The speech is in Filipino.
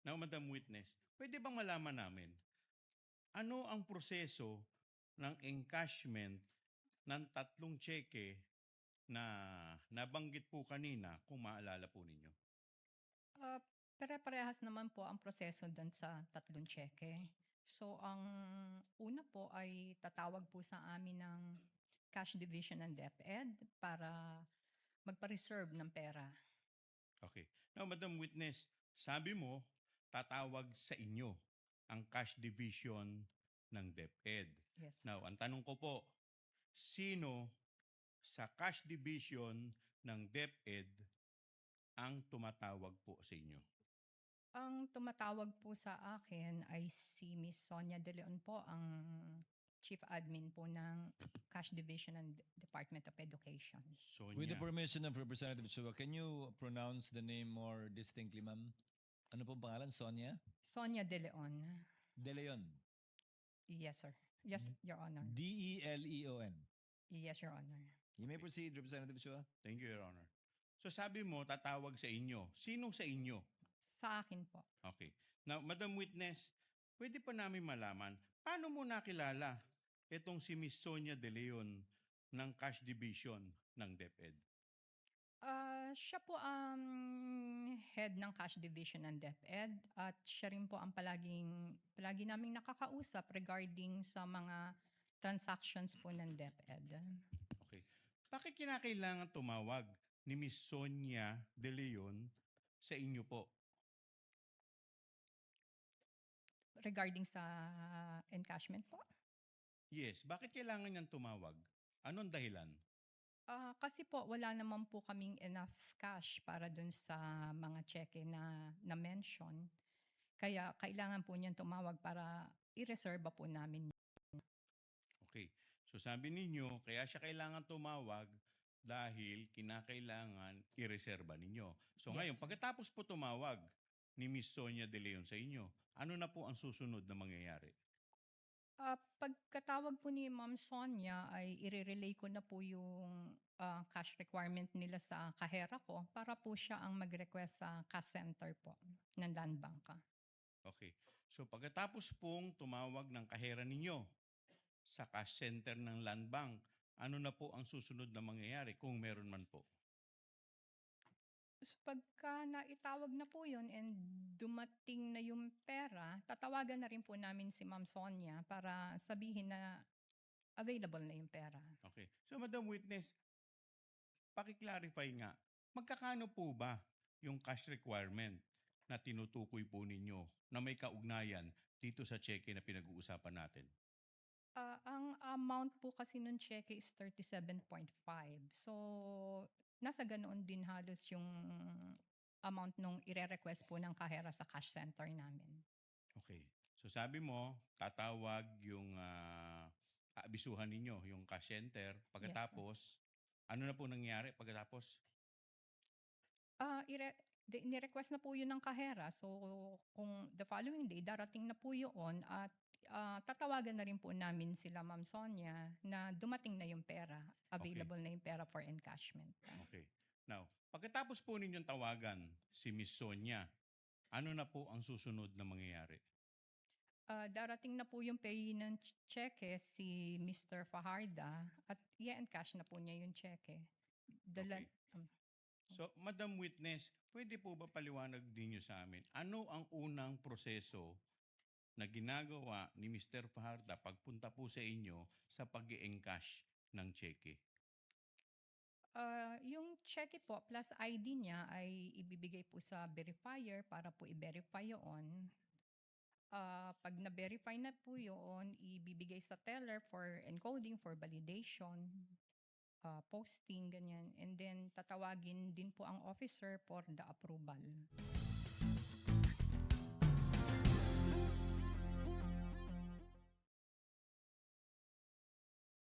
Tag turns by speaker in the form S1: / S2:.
S1: Now, Madam Witness, pwede bang malaman namin ano ang proseso ng encashment ng tatlong tseke na nabanggit po kanina kung maalala po ninyo?
S2: Ah, Pare-parehas naman po ang proseso do'n sa tatlong tseke. So, ang una po ay tatawag po sa amin ng cash division ng DepEd para magpa-reserve ng pera.
S1: Okay. Now, Madam Witness, sabi mo, tatawag sa inyo ang cash division ng DepEd.
S2: Yes, sir.
S1: Now, ang tanong ko po, sino sa cash division ng DepEd ang tumatawag po sa inyo?
S2: Ang tumatawag po sa akin ay si Miss Sonia De Leon po, ang Chief Admin po ng Cash Division ng Department of Education.
S3: With the
S1: Sonia.
S3: permission of Representative Chua, can you pronounce the name more distinctly, ma'am? Ano pong pangalan? Sonia?
S2: Sonia De Leon.
S3: De Leon.
S2: Yes, sir. Yes, Your Honor.
S3: Deleon.
S2: Yes, Your Honor.
S3: You may proceed, Representative Chua.
S1: Thank you, Your Honor. So sabi mo, tatawag sa inyo. Sino sa inyo?
S2: Sa akin po.
S1: Okay. Now, Madam Witness, pwede pa namin malaman, paano mo nakilala itong si Miss Sonia De Leon ng Cash Division ng DepEd?
S2: Siya po ang head ng cash division ng DepEd at siya rin po ang palagi naming nakakausap regarding sa mga transactions po ng DepEd.
S1: Okay. Bakit kinakailangan tumawag ni Miss Sonia De Leon sa inyo po?
S2: Regarding sa encashment po.
S1: Yes, bakit kailangan niyang tumawag? Anong dahilan?
S2: Kasi po wala naman po kaming enough cash para dun sa mga cheque na mention. Kaya kailangan po niyang tumawag para i-reserve po namin.
S1: Okay. So sabi ninyo, kaya siya kailangan tumawag dahil kinakailangan ireserba ninyo. So
S2: Yes,
S1: ngayon,
S2: sir.
S1: pagkatapos po tumawag ni Miss Sonia De Leon sa inyo, ano na po ang susunod na mangyayari?
S2: Pagkatawag po ni Ma'am Sonia ay ire-relay ko na po yung cash requirement nila sa kahera ko para po siya ang mag-request sa cash center po ng Land Bank.
S1: Okay. So pagkatapos pong tumawag ng kahera ninyo sa cash center ng Land Bank, ano na po ang susunod na mangyayari kung meron man po?
S2: So, pagka naitawag na po yun and dumating na yung pera, tatawagan na rin po namin si Ma'am Sonia para sabihin na available na yung pera.
S1: Okay. So Madam Witness, paki-clarify nga, magkakano po ba yung cash requirement na tinutukoy po ninyo na may kaugnayan dito sa cheque na pinag-uusapan natin?
S2: Ang amount po kasi nung cheque is 37.5. So, nasa ganoon din halos yung amount nung ire-request po ng kahera sa cash center namin.
S1: Okay. So sabi mo, tatawag yung aabisuhan ninyo, yung cash center.
S2: Yes, sir.
S1: Pagkatapos, ano na po nangyari pagkatapos?
S2: Ah, ire Ni-request na po yun ng kahera. So, kung the following day, darating na po yun at tatawagan na rin po namin sila Ma'am Sonia na dumating na yung pera, available na yung pera for encashment.
S1: Okay. Now, pagkatapos po ninyong tawagan si Miss Sonia, ano na po ang susunod na mangyayari?
S2: Darating na po yung pay ng cheque si Mr. Fajarda at i-encash na po niya yung cheque. Dala,
S1: Okay.
S2: um,
S1: So, Madam Witness, pwede po ba paliwanag ninyo sa amin, ano ang unang proseso na ginagawa ni Mr. Fajarda pagpunta po sa inyo sa pag encash ng cheque?
S2: yung cheque po plus ID niya ay ibibigay po sa verifier para po i-verify yun. Pag na-verify na po yun, ibibigay sa teller for encoding, for validation, posting, ganyan. And then tatawagin din po ang officer for the approval.